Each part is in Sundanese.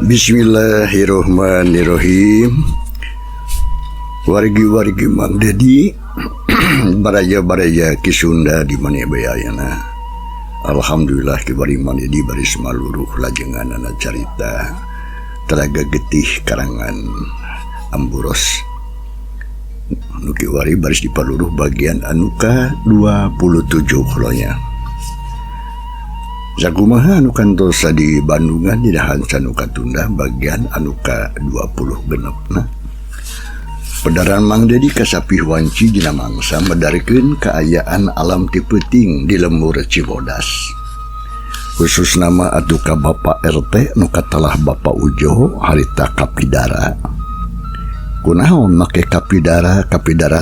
Bismillahirrahmanirrahim. Wargi-wargi Mang Dedi baraya-baraya ki Sunda di mana bayayana. Alhamdulillah ki bari Mang Dedi baris maluruh lajenganana carita Telaga Getih karangan Amburos. Nuki wari baris di paluruh bagian anuka 27 lonya. Sakumaha anu kantos di Bandungan di dahan sanuka Tunda bagian anuka 20 genepna. Pedaran Mang Dedi kasapih wanci dina mangsa medarikeun kaayaan alam ti peuting di lembur Cibodas. Khusus nama atuka Bapak RT nu katalah Bapak Ujo harita kapidara. Kunaon make kapidara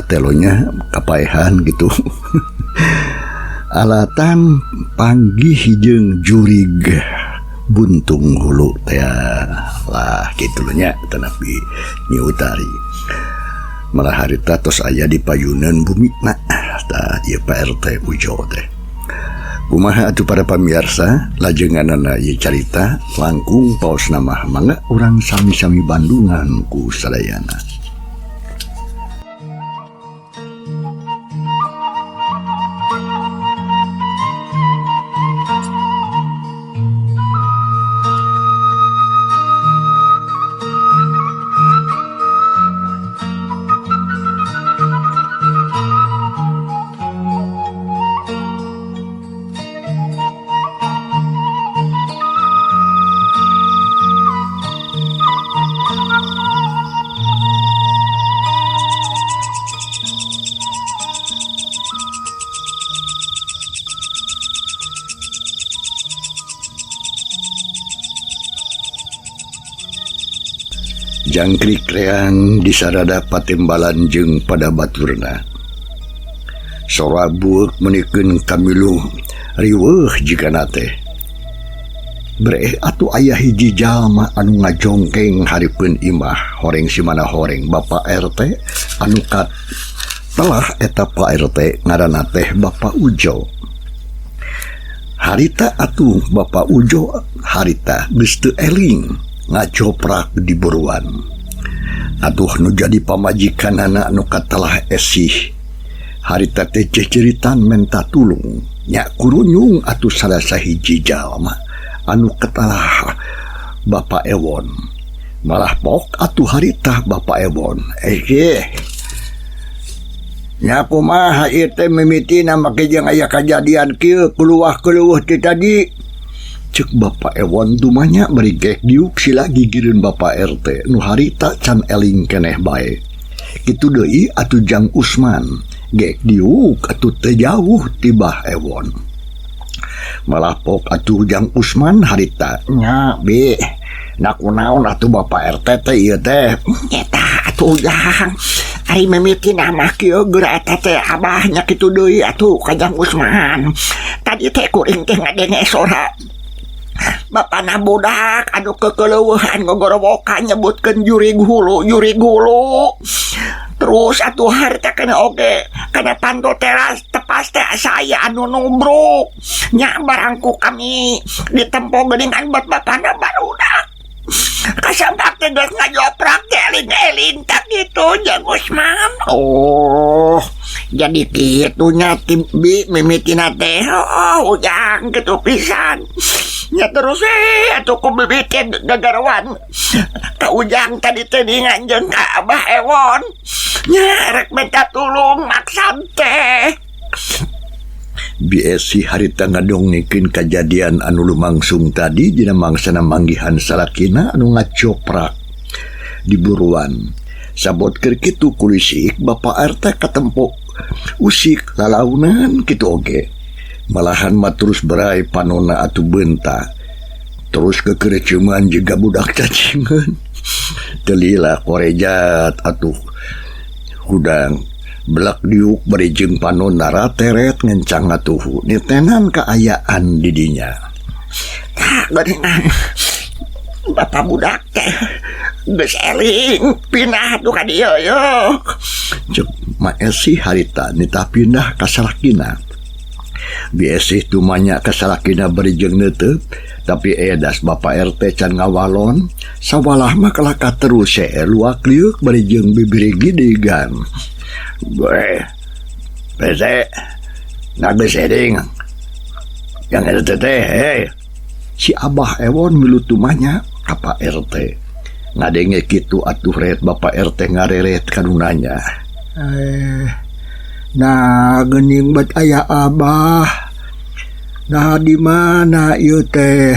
telonya kapaehan gitu. Alatan panggih jeung jurig buntung hulu teh lah kitu nya tanapi nyiutari malah harita tos aya di payunan bumina tah ieu Pak RT Ujo teh. Kumaha atuh para pamirsa lajenganana ieu carita langkung paos nama mangga urang sami-sami Bandungan ku sadayana. Jangkrik reang di sarada patembalan jeung pada baturna. Sorabuek menikeun kamilu riweuh jigana teh. Bre atuh aya hiji jalma anu ngajongkeng hareupeun imah horeng simana horeng Bapak RT anu kat telah eta Pak RT ngaranna teh Bapak Ujo. Harita atuh Bapak Ujo harita geus teu eling ngacoprak di buruan. Atuh nu jadi pamajikanana anu katalah esih harita teh ceritan menta tulung nya kurunyung atuh salah sahiji jalma anu katalah Bapak Ewon. Malah pok atuh harita Bapak Ewon nya kumaha ieu teh mimitina make jeung aya kajadian kieu kuluwah-kuluwuh ti tadi. Cek Bapak Ewon dumanya beri gek diuk sila gigireun Bapak RT nu harita can eling keneh bae. Kitu deui atuh Jang Usman gek diuk atuh teu jauh ti Bah Ewon. Malah pok atuh Jang Usman harita nya be nakunaon atuh Bapak RT teh ieu teh eta atuh Jang ari mimitina mah kieu geura eta teh abahnya kitu deui atuh ka Jang Usman. Tadi teh kuring teh ngadenge sora bapana budak anu kekeleueuhan ngogorowokan nyebutkeun jurig hulu. Terus atuh harta kana oge kana panto teras tepas teh saya anu nubruk nya barangku kami ditempo geuningan buat bapana barudak kasambak teh geus ngajoprak teh eling-eling tak gitu Jang Usman. Oh jadi kitu nya timbi mimitina teh ujang kitu pisan. Ya terus atuh ku bibitin gagaruan ka Ujang tadi teh nganjeun ka Abah Ewon nya rek minta tulung maksad teh. BSC harita ngadongikeun kajadian anu lumangsung tadi dina mangsana manggihan salakina anu ngacoprak di buruan. Sabot keur kitu kulisik Bapak RT katempo usik lalaunan kitu oge. Malahan mah terus berai panona atuh benta terus kekereceman juga budak cacingan telila korejat atuh hudang belak diuk bari jeung panona rateret ngencang atuh nitenan kaayaan didinya. Tah geuningan bapak budak teh geus eling pindah tuh ka dieu yo. Cek Maesi harita nita pindah ka salakina. Biasih tumanya kasalakina bari jeung neuteut Tapi edas Bapak RT can ngawalon, sawalah mah kalaka terus luak liuk bari jeung bibir gidigan. Pese, nages eding. Yang RT teh, si Abah Ewon milu tumanya ka Pak RT. Ngadenge kitu atuh ret Bapak RT ngareret kanunanya. Nah geuning bat aya Abah. Nah di mana ieu teh?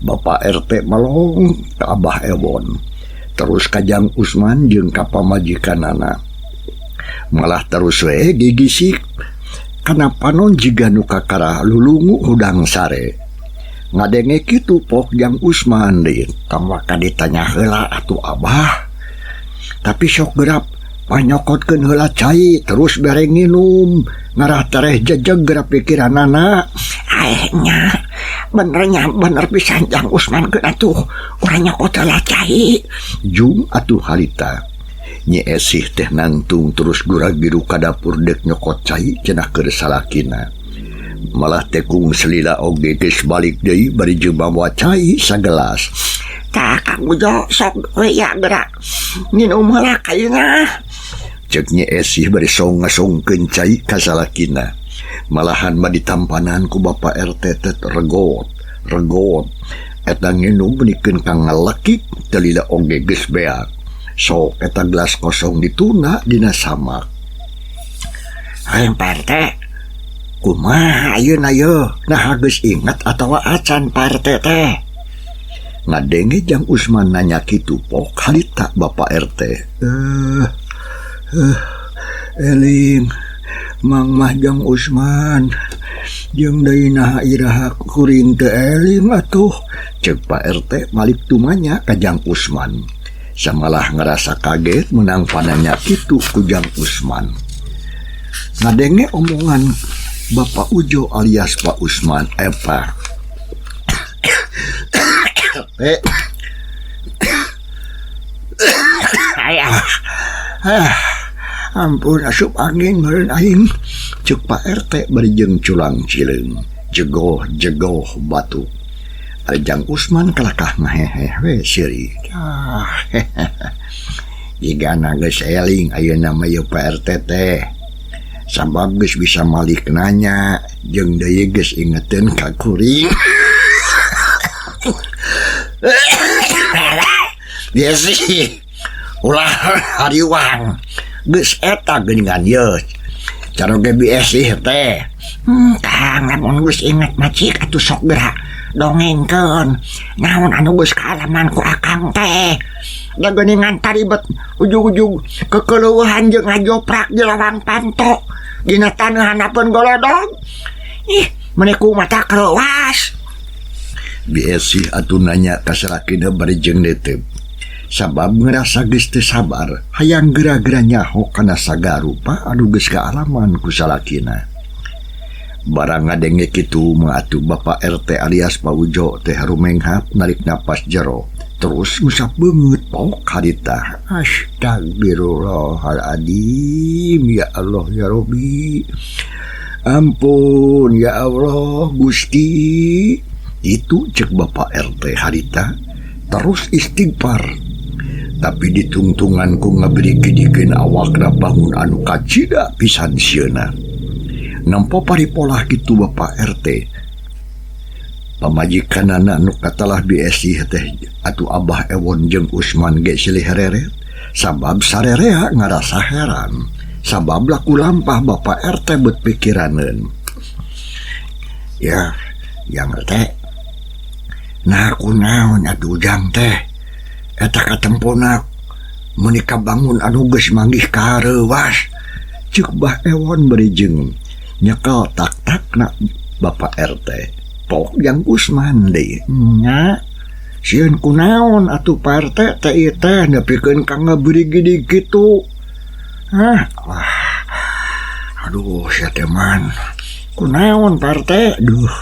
Bapak RT malong ka Abah Ewon. Terus ka Jang Usman jeung ka pamajikanana. Malah terus we gigisik kana panon jiga nu kakara lulungu hudang sare. Ngadenge kitu pok Jang Usman deui tangwa ka ditanya heula atuh Abah. Tapi sok gerap panyokotkeun heula cai terus bere nginum. Ngarah tareh jejeg gerak pikiranana. Nya bener pisan Jang Usman keun atuh urang nyokot heula cai. Jung atuh harita. Nyi Esih teh nantung terus gura-giru ka dapur dek nyokot cai cenah keur salakina. Malah tekung selila oge geus balik deui bari jeung bawa cai sagelas. Tah Kang Ujo sok we ya gerak nginum heula kayeuna. Cek Nyi Esih bari song-songkeun cai ka salakina. Malahan mah ditampanan ku Bapak RT teh regot. Eta nginum benikeun kang ngalekik telila oge geus beak. Sok eta gelas kosong dituna dina samak. Hayang Pak RT, kumaha ayeuna yeuh? Nah geus inget atawa acan Pak RT teh? Ngadenge Jang Usman nanya kitu pok harita Bapak RT. Eling Mang Mah Jang Usman jeung deui nah iraha kuring teu eling atuh, ceuk Pak RT malik tumanya ka Jang Usman. Samalah ngerasa kaget menang pananya kitu ku Jang Usman. Ngadenge omongan Bapak Ujo alias Pak Usman ampun asup angin meureun aing, ceuk Pak RT bari jeung culang cileung jegoh batu. Jang Usman kalakah ngahehe we seurik. Jigana geus eling ayeuna mah ieu Pak RT teh. Sabab geus bisa malik nanya jeung deui geus ingeteun ka kuring. Dia sih ulah hariwang geus eta geuningan yeuh. Cara ge biasih teh. Kang lamun geus inget macik atuh sok gerak dongengkeun naon anu geus kaalaman ku akang teh. Da geuningan taribet ujug-ujug kekeleuhan jeung ngajoprak di lawang panto dina taneuhannapeun golodog. Ih meneh ku mata kreuwas. Biasih atuh nanya ka salakina bari jeung netep. Sabab ngerasa geus teu sabar hayang geura-geura nyaho kana sagarupa anu geus kaalaman ku salakina. Barang ngadenge kitu mah atuh Bapak RT alias Pak Ujo teh rumenghap narik napas jero terus ngusap beungeut pok harita. Astagfirullahaladzim, ya Allah ya Rabbi, ampun ya Allah Gusti. Itu cek Bapak RT harita terus istighfar. Tapi ditungtungan ku ngaberi gidikeun awakna bangun anu kacida pisan sieuna. Nampo paripolah kitu Bapak RT. Pamajikanana anu katalah BSI teh atuh Abah Ewon jeung Usman ge silih hereret. Sabab sarerea ngarasa heran. Sabab laku lampah Bapak RT bet pikiraneun. Ya, yang teh. Nah kunaon atuh Jang teh? Eta katempona menika bangun anu geus manggih ka hareuwas. Ceuk Bah Ewon bari jeung nyekel tak-takna Bapak RT. Pok Jang Usman deui. Nya, sieun kunaon atuh Pak RT teh ieu teh nepikeun ka ngaberi gidi kitu. Aduh, sia teh man. Kunaon Pak RT? Duh.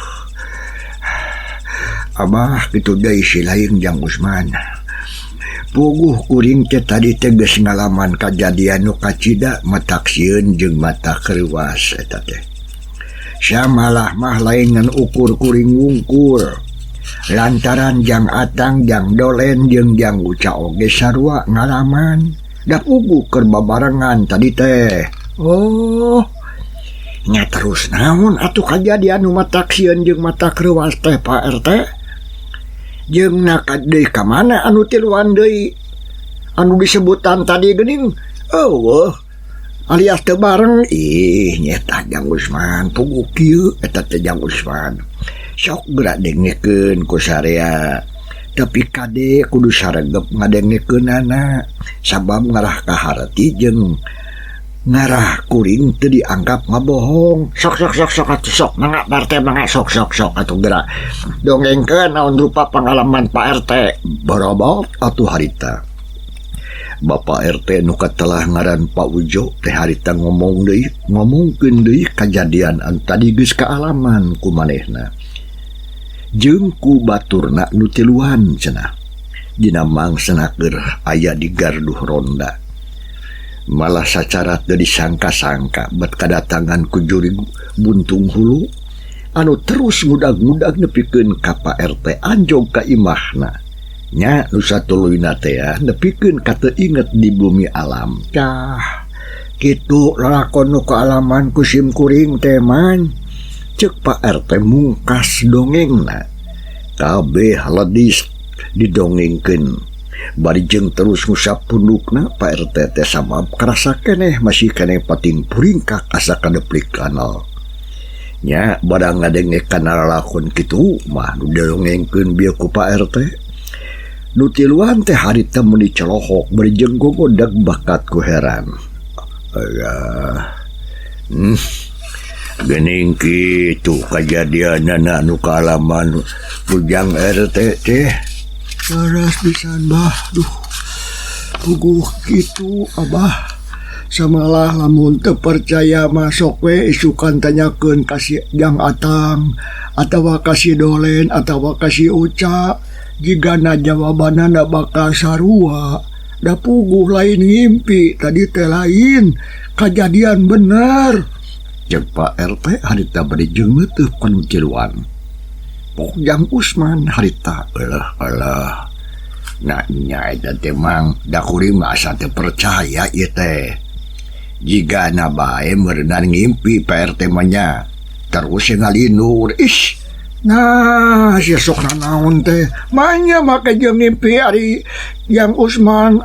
Abah kitu deui si lain Jang Usman. Puguh kuring teh tadi teh geus ngalaman kajadian nu kacida matak sieun jeung mata kreuwas eta teh. Sia malah mah lain ngan ukur kuring wungkul. lantaran Jang Atang Jang Dolen jeung Jang Uca oge sarua ngalaman da pugu keur babarengan tadi teh. Oh nya terus naon atuh kajadian nu matak sieun jeung matak reuwas teh Pak RT? Jeung nakad deui ka mana anu tiluan deui anu disebutan tadi geuning? Eueuh alias teu bareng. Ih nyeta Jang Usman pugu kieu eta teh Jang Usman. Sok gerak dengekeun ku sarea. Tapi kade kudu saregep ngadengekeunana sabab ngarah ka harti jeung ngarah kuring teu dianggap ngabohong. Sok mangga Pak RT mangga sok atuh gerak dongengkeun naon rupa pengalaman Pak RT. Barobot atuh harita. Bapak RT nu katelah ngaran Pak Ujo teh harita ngomongkeun deui kajadian anu tadi geus kaalaman ku manehna. Jeung ku baturna nu tiluan cenah. Dina mangsana keur aya di garduh ronda. Malah sacara teu disangka-sangka bet kadatangan ku juri buntung hulu anu terus ngudag-ngudag nepikeun ka Pak RT anjog ka imahna. Nya nu satuluyna teh nepikeun ka teu inget di bumi alam. Cah kitu lalakon nu kaalaman ku sim kuring teh man. Cek Pak RT mungkas dongengna. Kabeh ledis didongengkeun. Bari jeung terus ngusap pundukna Pak RT teh sabab karasa keneh masih keneh pating puringkak asa kadeplik kanal. Nya bada ngadengekan lalakon kitu mah nu didongengkeun bieu ku Pak RT. Nu tiluan teh harita mun dicelohok bari jeung gogodag bakat ku heran. Geuning kitu kajadianana nu kaalaman Jang RT teh. Laras pisan bah. Duh. Puguh kitu Abah. Samalah lamun teu percaya masok we isukan tanyakeun ka si Jang Atang atawa ka si Dolen atawa ka si Uca. Jigana jawabanana bakal sarua. Da puguh lain ngimpi tadi teh lain kajadian bener. Jeung Pak RT harita bari jeung teu panu tiluan. Pok Jang Usman harita eueuh. Nah nya eta teh mang da kuring mah asa teu percaya ieu teh. Jigana bae meureunan ngimpi Pak RT mah nya terus ngalinur. Ish. Nah sia sok naon teh. Manya make jeung ngimpi ari Jang Usman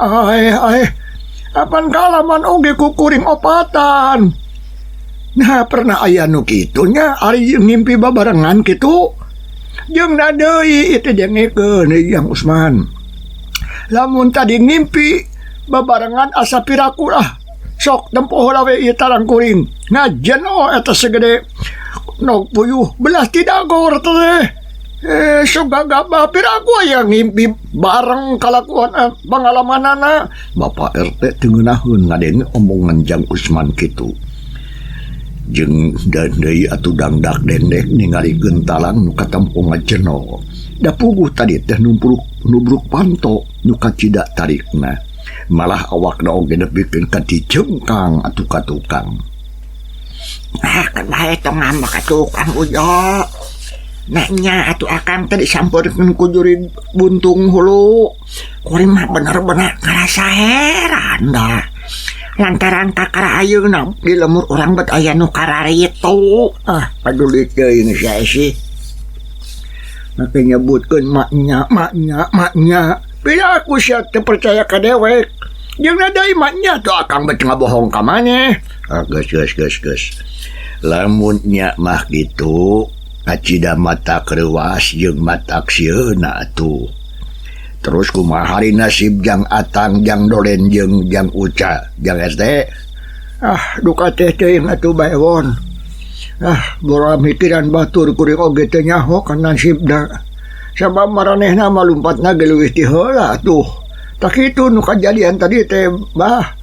apan kalaman oge ku kuring opatan. Nah pernah aya nu kitu nya ari ngimpi babarengan kitu. Jeung da deui itu dengekeun Jang Usman. Lamun tadi ngimpi babarengan asa piraku lah. Sok tempoh heula we ieu tarang kuring. Ngajen eta segede nog puyuh belas tidagor teh. Sok gagaba piraku aya ngimpi bareng kalakuan pangalamanana. Bapak RT teu ngeunaheun ngadenge omongan Jang Usman kitu. Jeung deui atuh dangdak dendek ningali gentalang nu katempo ngajeno. Da puguh tadi teh nubruk panto nu kacida tarikna. Malah awakna oge nepikeun ka ti cengkang atuh ka tukang. Kan bae tong ngambek ka tukang Ujo. Nanya atuh akang teh disampeurkeun ku juri buntung hulu. Kuring mah bener-bener ngarasa heran dah. Lantaran kakara ayeuna di lemur urang bet aya nu kararitu. Paduli teuing sia sih. Make nyebutkeun maknya. Bila aku sia teu percaya ka dewek. Jeung deui maknya tuh akang bet ngabohong ka maneh. Geus. Lamun nya mah kitu, acida mata kreuwas jeung mata sieuna atuh. Terus kumaha hari nasib Jang Atang, Jang Dolen, jeung Jang Uca, Jang RT? Duka teh teuing atuh baewon. Bora mikiran batur kuring oge teh nyaho ka nasibna. Sabab maranehna mah lumpatna ge leuwih ti heula atuh. Tak kitu nu kajadian tadi teh bah.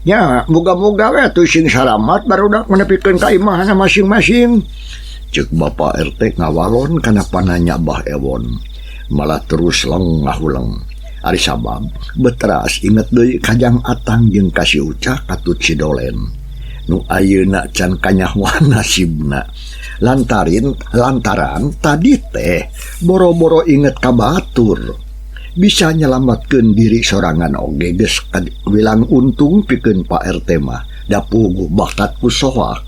Nya moga-moga we atuh sing salamat barudak menepikeun ka imahna masing-masing. Ceuk Bapak RT ngawalon kana pananya Bah Ewon. Malah terus lengah-uleng. Ari sabab betras inget deui ka Jang Atang jeung ka si Uca katut si Dolen. Nu ayeuna can kanyahwan nasibna. lantaran tadi teh boro-boro inget ka batur bisa nyelamatkeun diri sorangan oge geus wilang untung pikeun Pak RT mah da puguh bakat ku soak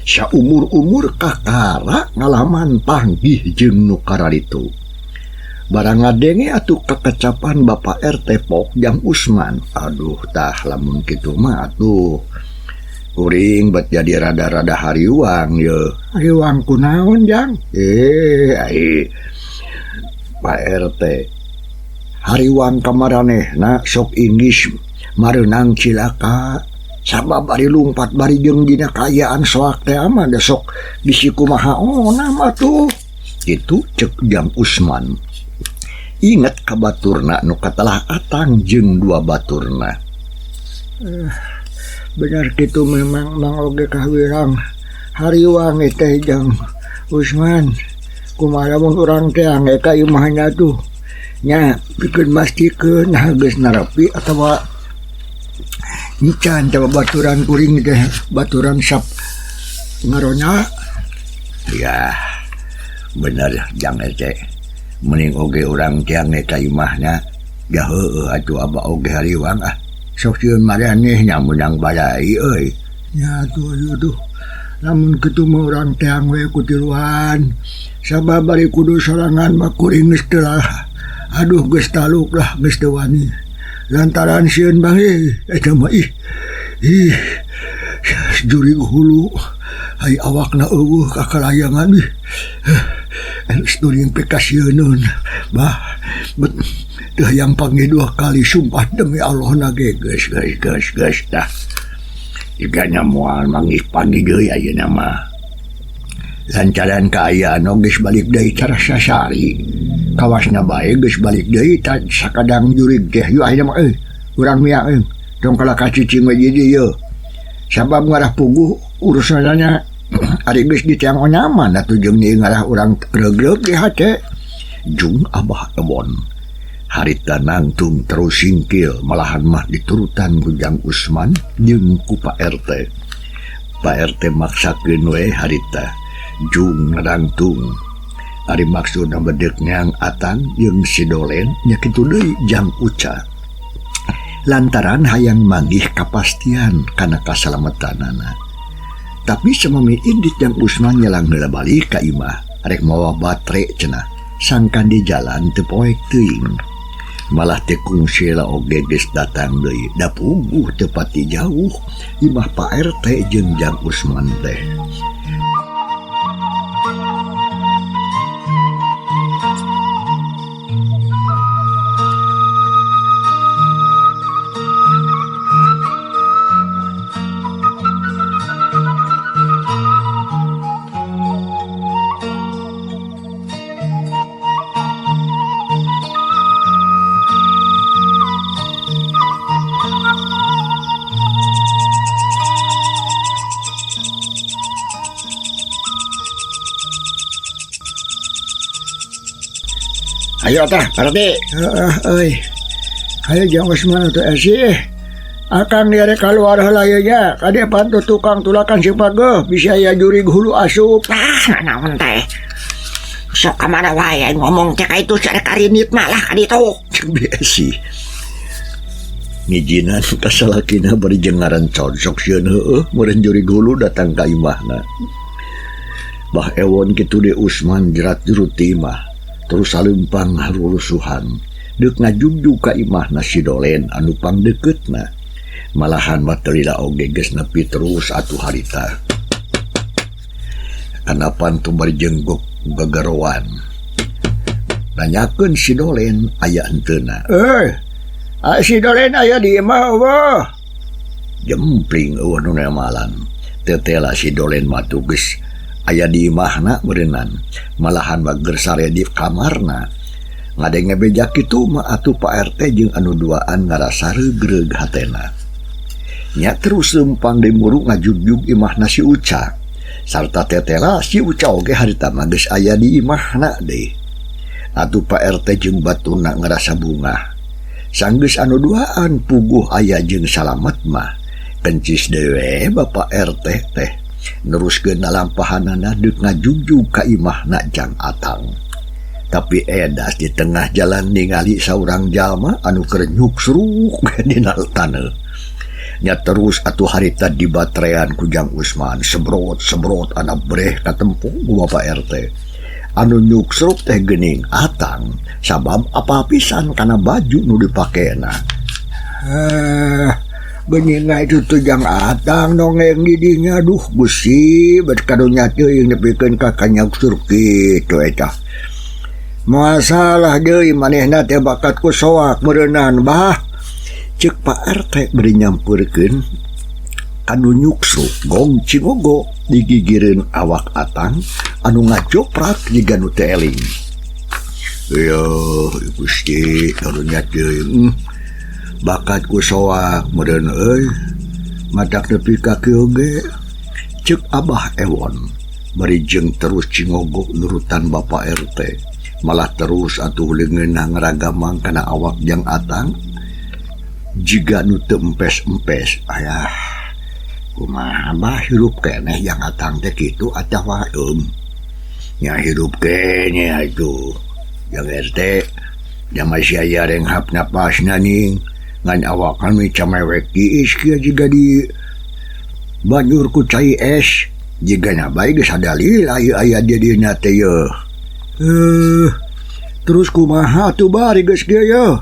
saumur-umur kakara ngalaman panggih jeung nu kararitu barang ngadenge atuh kekecapan Bapak RT Pok Jang Usman. Aduh tah lamun kitu mah atuh kuring bet jadi rada-rada hariwang ye. Hariwang kunaon Jang? Pak RT hariwang kamaranehna sok Inggris mareunang cilaka sabab bari lumpat bari jeung dina kayaan soak teh mah da sok bisi kumaha mah tuh. Itu cek Jang Usman. Ingat ka baturna nu katalah atang jeung dua baturna. Benar kitu memang oge kahwirang hariwang teh Jang Usman. Kumaha mun urang teh angge ka imahna tuh nya pikeun mastikeun nah geus narapi atawa nyican coba baturan kuring teh baturan sap ngaronya. Ya bener Jang Ece mending oge urang teh angge ka imahna ya heueuh atuh aba oge hariwang sok sieun maraneh nya menang balai euy. Ya tuh lamun kitu mah urang teh we ku tiluan sabab bari kudu sorangan mah kuring geus teu lah. Aduh geus taluk lah geus teu wani lantaran sieun bae eta mah jurig hulu ai awakna eueuh kakalayangan sturing pekasieun bah bet teu hayang panggih dua kali sumpah demi Allah na geus dah iganya moal manggih panggih deui ayeuna mah lantaran kaayaan geus balik deui cara sasari kawasna bae geus balik deui ta sakadang jurig teh yu ayeuna mah urang mia tong kala kacicing we di dieu sabab ngarah puguh urusanna ari geus di tiang nyaman atuh jeung ieu ngarah urang regreg di hate jung Abah Ebon harita nangtung terus singkil malahan mah diturutan ku Jang Usman jeung ku Pak RT. Pak RT maksakeun we harita jung nangtung ari maksudna bedek nyang Atang jeung si Dolen nya kitu deui Jang Uca lantaran hayang manggih kapastian kana kasalamatanana. Tapi samami indit Jang Usman nyelang heula balik ka imah rek mawa batre cenah sangkan di jalan teu poek teuing malah teh kungsila oge geus datang deui da puguh teu pati jauh imah Pak RT jeung Jang Usman teh. Ayo tah, Parti. Ayo Jang Usman atuh esi. Akang diare kaluar heula ieu nya. Kade pantu tukang tulakan si Pageuh bisa aya jurig hulu asup. Naon teh? Sok ka mana wae ngomong teh ka itu sarek karinit malah ka ditu. Biasi. Ngijinan kasalakina bari jengaran cocok sieun heueuh meureun jurig hulu datang ka imahna. Bah ewon kitu de Usman jerat juruti imah. Terus saleumpang harulusuhan deuk ngajugjug ka imahna si Dolen anu pangdeukeutna malahan materila oge geus nepi terus atuh harita anapan tu bari jenggok gegerowan nanyakeun si Dolen aya henteuna si Dolen aya di imah eueuh jempling eueuh nu nemalan tetela si Dolen mah tu geus aya di imahna meureunnan malahan bager sare di kamarna ngadenge beja kitu mah atuh Pak RT jeung anu duaan ngarasa regreg hatena nya terus lempang deui muru ngajugjug imahna si Uca sarta tetela si Uca oge harita mah geus aya di imahna deui atuh Pak RT jeung batuna ngarasa bungah sanggeus anu duaan puguh aya jeung salamet mah kencis dewe Bapak RT teh neruskeun nalampahanana deuk ngajujug ka imahna Jang Atang. Tapi edas di tengah jalan ningali saurang jalma anu keur nyuksruk dina taneuh. Nya terus atuh harita dibatrean ku Jang Usman sebrot anak breh katempo ku Bapak RT. Anu nyuksruk teh geuning Atang sabab apa pisan kana baju nu dipakena. Benyina itu tuh Jang Atang nongeng di dinya, duh Gusti berkarunya teuing nepikeun ka kanyuksruk kitu eta. Masalah deui manehna teh bakat ku soak meureunnan bah. Ceuk Pak RT beri nyampurkeun anu nyuksruk gong cingogo digigireun awak Atang anu ngajoprak jiga nu teu eling. Ya Gusti karunya teuing bakat ku soak meureun euy matak nepi ka kieu ge. Ceuk Abah Ewon bari jeung terus cingogo nurutan Bapak RT. Malah terus atuh leungeunna ngaragamang kana awak Jang Atang jiga nu teu empes-empes. Ayah kumaha bah hirup keneh Jang Atang teh kitu atawa nya hirup keneh atuh Jang RT da masih aya renghap napasna ning ngan awakan mica mewek diis kieu jiga di banjur ku cai es jigana bae geus sadalil aya di dieu teh yeuh. Terus kumaha tuh bari geus kieu yeuh?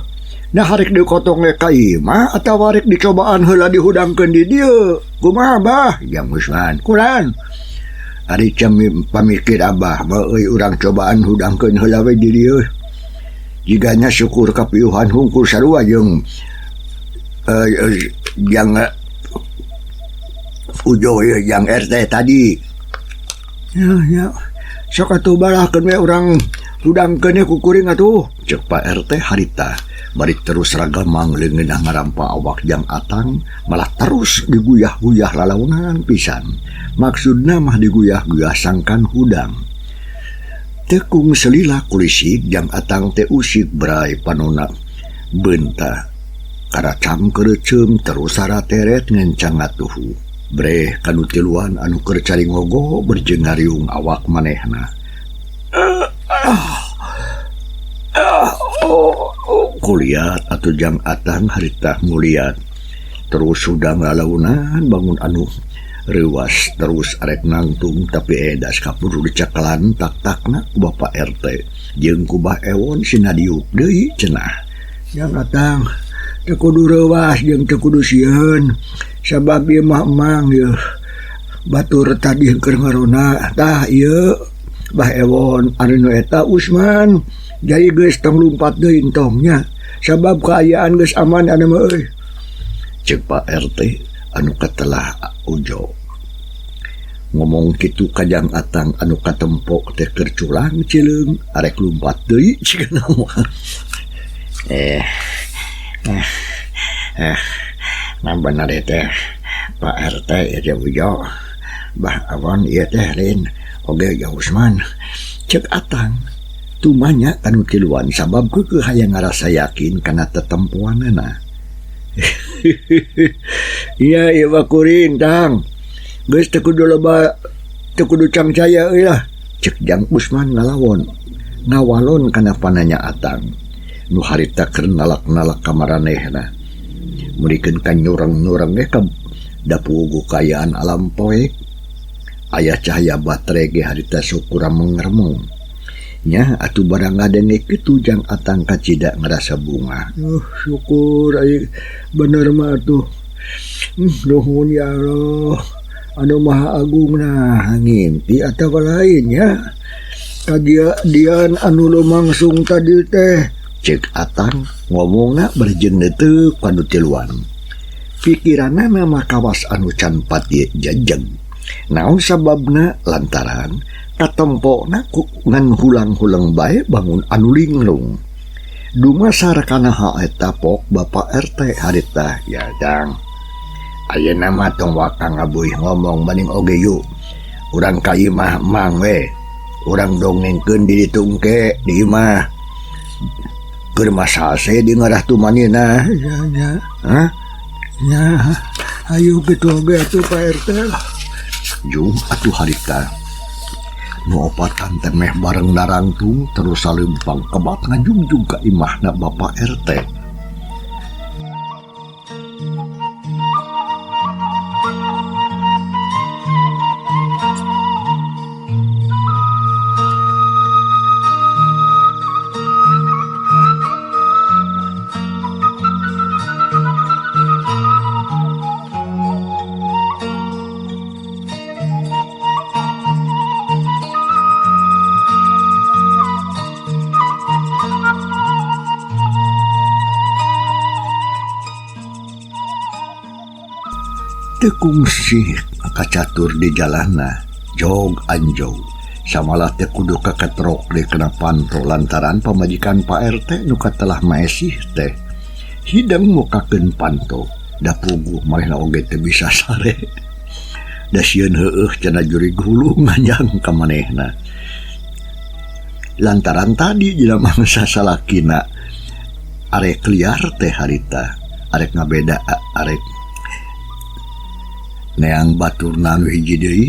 Nah harek dikotong ka imah atawa harek dicobaan heula dihudangkeun di dieu? Kumaha bah? Jang Usman, kulan. Ari pamikir Abah mah euy urang cobaan hudangkeun heula we di dieu. Jiganya syukur kapiuhan hungkul sarua jeung Jang Ujo Jang RT tadi. Ya. Sok atuh balahkeun we urang hudangkeun ku kuring atuh. Ceuk Pak RT harita bari terus ragamang leungeunna ngarampa awak Jang Atang malah terus diguyah-guyah lalaunan pisan. Maksudna mah diguyah-guyah sangkan hudang. Tekung selila kulisik Jang Atang teh usik berai panona beunta karacam kereceum terus sarateret ngencang atuhu. Breh kanu tiluan anu keur caringogo berjengariung awak manehna. Kuliat atuh Jang Atang harita nguliat terus sudah ngalaunan bangun anu reuwas terus arek nangtung tapi edas kapuru dicakalan tak-takna ku Bapak RT jeung ku Bah Ewon sinadiuk deui cenah. Jang Atang teu kudu reuwas jeung teu kudu sieun sabab ieu mah emang yeuh batur tadi keur ngarona tah ieu Bah Ewon anu eta Usman jadi geus tong lumpat deui entongnya sabab kaayaan geus aman anu mah euy. Ceuk Pak RT anu katelah Ujo ngomong kitu ka Jang Atang anu katempo teh keur culang cileung arek lumpat deui cigana mah. Nah bener teh Pak RT ya Ujo Bah Ewon ieu teh lain oge ya Usman. Ceuk Atang tumanya anu tiluan sabab keukeuh hayang ngarasa yakin kana tetempuanana. Iya ieu mah kuring Tang geus teu kudu loba teu kudu cangcaya euy lah. Ceuk Jang Usman ngalawon ngawalon kana pananya Atang nu harita keur nalak-nalak ka maranehna murikeun ka nyurang-nyurang ge ka dapugu kayaan alam poek. Aya cahaya batere ge harita syukura mengremung. Nya atuh barang ngadenge kitu Jang Atang kacida ngerasa bunga. Syukur ai bener mah atuh. Nuhun ya Allah anu maha agungna ngimpi atawa lain ya. Kadian anu lumangsung tadi teh. Ceuk Atang ngomongna berjeun teu panu tiluan. Pikiranna mah kawas anu can pati jajeg. Naon sababna lantaran katempona ngan hulang-hulang bae bangun anu linglung. Dumasar kana hal eta pok Bapak RT harita ya Jang. Ayeuna mah tong wakang abuih ngomong maning oge yuk. Urang ka imah mang we. Urang dongengkeun di ditu engke di imah. Keur masase di ngarah tu manina. Ya. Hah? Ya. Ayo kitu oge atuh Pak RT. Jung atuh harita nu opatan temeh bareng darangtung terus salempang kebat ngajungjung ka imahna Bapak RT. Tekung sih kacatur di jalana jog anjog samalah teh kudu kaketrok deh kena pantro lantaran pamajikan Pak RT nu katelah maesih teh hidang mukakeun panto da puguh manehna oge teu bisa sare da sieun heueuh cenah jurig hulu nganjang ka manehna lantaran tadi dina mangsa salakina arek liar teh harita arek ngabeda arek neang batur nanu hiji deui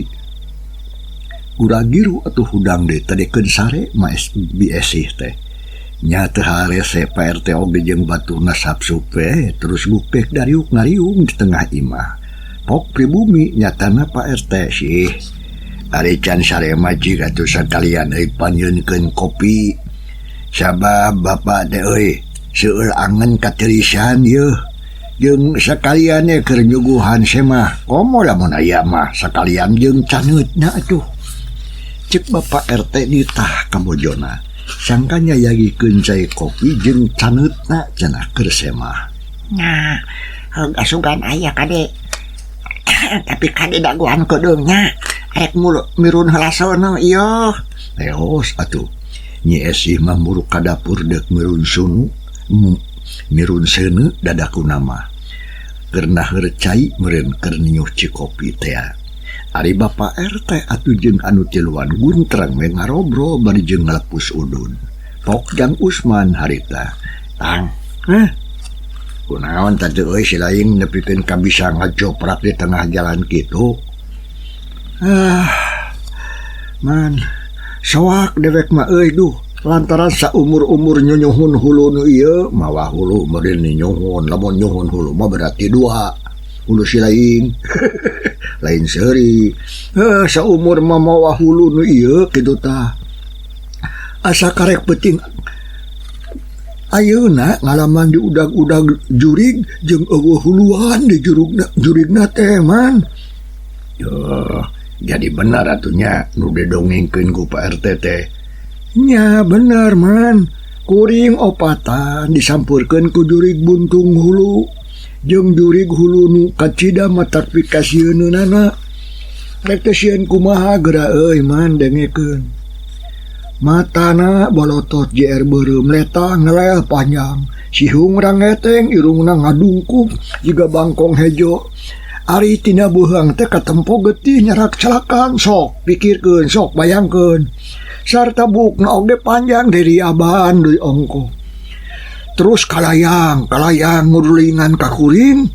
uragiru atuh hudang deui tadekeun sare maes biesih teh nya teu harese Pak RT oge jeung baturna sapsupe terus gupek dariuk ngariung di tengah imah pok pribumi nyatana Pak RT sih ari can sare maji atuh sakalian euy panyeunkeun kopi sabab bapak teh euy seueur angen katirisan yeuh jeung sakalian keur nyuguhan semah komo lamun aya mah sakalian jeung caneutna atuh cek Bapak RT ditah ka bojona sangka nyayagikeun cai kopi jeung caneutna cenah keur semah Nah, asugan aya kade tapi kade daguan kedeungnya rek mirun heula sono ieu eos atuh nyi esih mah muruk ka dapur deuk mirun sunu mirun seuneu dadaku nama karena hercai meureun keur nyuh cikopi teh ari Bapak RT atuh jeung anu tiluan guntrang we ngarobro bari jeung ngalepus udun pok Jang Usman harita tang kunaon tadi euy si laing nepikeun ka bisa ngajoprak di tengah jalan kitu man soak dewek mah euy duh lantaran saumur-umur nyunyuhun hulu nu ieu mawa hulu meureun nyuhun lamun nyuhun hulu mah berarti dua hulu si lain lain seuri saumur mah mawa hulu nu ieu kitu tah asa karek penting ayeuna ngalaman di udag-udag jurig jeung eueuh huluan di jurigna teh man yo jadi benar atunya nu didongengkeun ku Pak RT teh nya bener man kuring opatan disampurkeun ku jurig buntung hulu jeung jurig hulu nu kacida matak pikasieunana rek teh sieun kumaha geura euy man dengekeun matana bolotot JR beureum leta ngelel panjang sihung rangeteng irungna ngadungkung jiga bangkong hejo ari tina beuheung teh katempo getih nyerak celakan sok pikirkeun sok bayangkeun sarta bukna oge panjang dari aban deui ongko terus kalayang ngurulingan ka kuring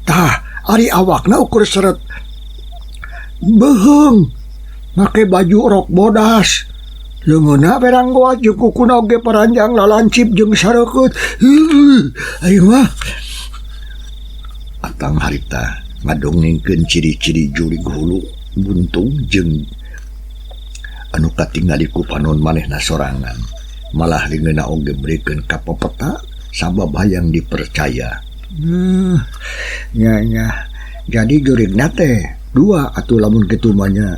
tah ari awakna ukur seret beheung make baju rok bodas leungeunna perang goa jeung kukuna oge paranjang lalancip jeung sarekeut ayo mah atang harita ngadongengkeun ciri-ciri jurig hulu buntung jeung anu katingali ku panon manehna sorangan malah leungeunna oge brikeun ka pepeta sabab hayang dipercaya nya jadi jurigna teh dua atuh lamun kitu mah nya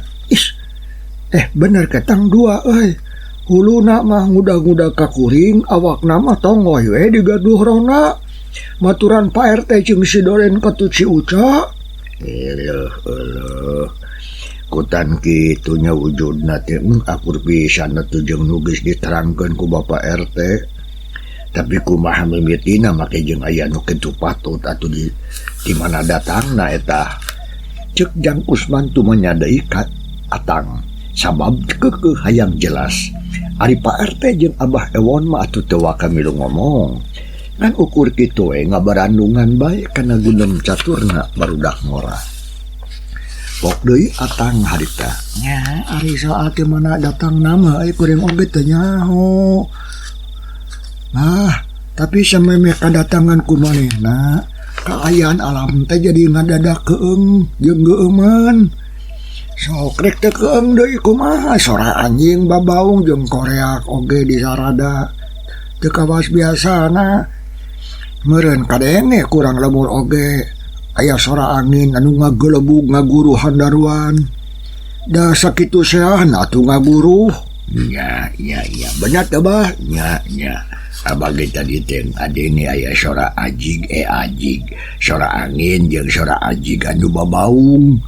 bener ketang dua euy huluna mah ngudag-ngudag ka kuring awakna mah tongoy we digaduh rona maturan Pak RT jeung si Doren katu si Uca kutan kitunya wujudna teh akur pisan atuh jeung nu geus diterangkeun ku Bapak RT tapi kumaha mimitina make jeung aya nu kitu patut atuh di mana datangna eta ceuk Jang Usman tu menyadai kat atang sabab keukeuh hayang jelas ari Pak RT jeung Abah Ewon mah atuh teu waka milu ngomong kan ukur kitu we ngabarandungan bae kana gunem caturna barudak ngora pok deui atang harita. Nya ari soal teu mana datang nama kuring oge teh nyaho. Nah, tapi sameme kadatangan ku manehna, kaayaan alam teh jadi ngadadak keung jeung geueuman. Sok rek teh keung deui kumaha sora anjing babaung jeung koreak oge di sarada. Teu kawas biasana. Meureun kadenge kurang lemur oge aya sora angin anu ngagelebug ngaguru handaruan. Da sakitu sehan atuh ngaguruh. Ya, benar teh bah. Ya. Abah kita diteng ade ini aya sora ajig sora angin jeung sora ajig anu babaung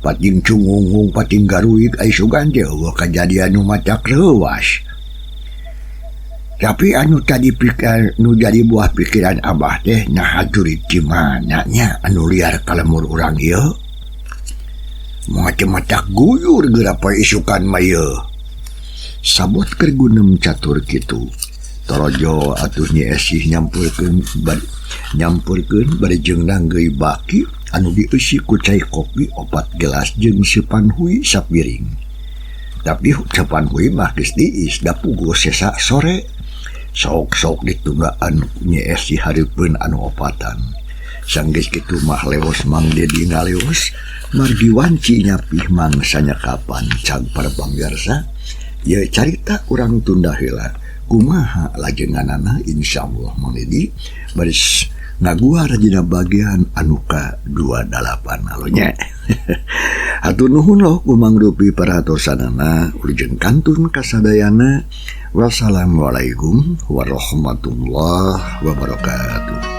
pating cungungung pating garuik ai sugan teh kajadian nu macak leuwas. Tapi anu tadi nu jadi buah pikiran abah teh nah jurit di mana nya anu liar kalemur urang ieu macam-macam guyur gerapa isukan mah ieu sabot keur gunem catur kitu. Torojo atuh nya esih nyampurkeun bari jeung nanggeui baki anu dieusi ku cai kopi 4 gelas jeung sepanhui sapiring. Tapi sepanhui mah geus diis da puguh sesa sore. Sok ditunggaan nya esih hareupeun anu opatan. Sanggeus kitu mah leos Mang Dedi ngaleos margi wanci nyapih mangsanya kapan cag para panggarsa. Ye carita urang tunda heula. Kumaha lajenganana insyaallah Mang Dedi baris ngaguar dina bagian anu ka-28 alonya. Hatur nuhun loh ku mangrupi paratosanana urang kantun kasadayana. Wassalamualaikum warahmatullahi wabarakatuh.